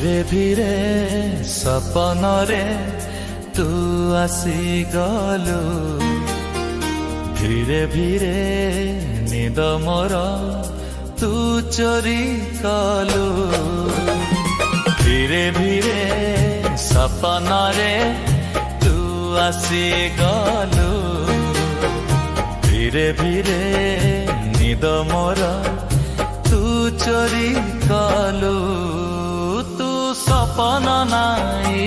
ধীরে ধীরে সপନରେ তু আসিগলু, ধীরে ধীরে নিদ মোর তু চোরি কলু। ধীরে ধীরে সপନରେ তু আসিগলু, ধীরে ধীরে নিদ মোর তু চোরি কলু। তু সপন নাই